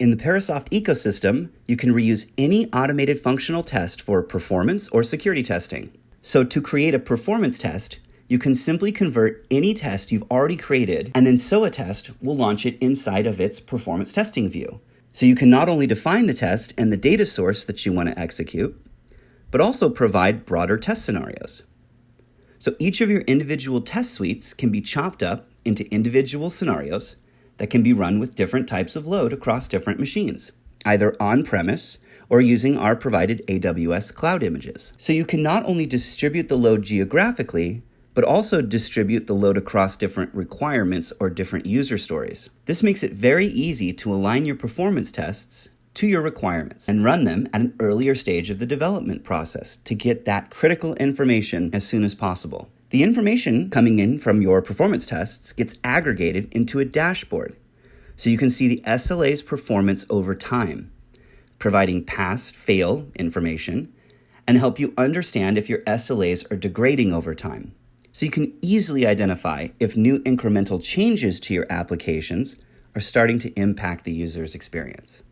In the Parasoft ecosystem, you can reuse any automated functional test for performance or security testing. So to create a performance test, you can simply convert any test you've already created, and then SOA test will launch it inside of its performance testing view. So you can not only define the test and the data source that you want to execute, but also provide broader test scenarios. So each of your individual test suites can be chopped up into individual scenarios that can be run with different types of load across different machines, either on-premise or using our provided AWS cloud images. So you can not only distribute the load geographically, but also distribute the load across different requirements or different user stories. This makes it very easy to align your performance tests to your requirements and run them at an earlier stage of the development process to get that critical information as soon as possible. The information coming in from your performance tests gets aggregated into a dashboard, so you can see the SLA's performance over time, providing pass-fail information, and help you understand if your SLAs are degrading over time. So you can easily identify if new incremental changes to your applications are starting to impact the user's experience.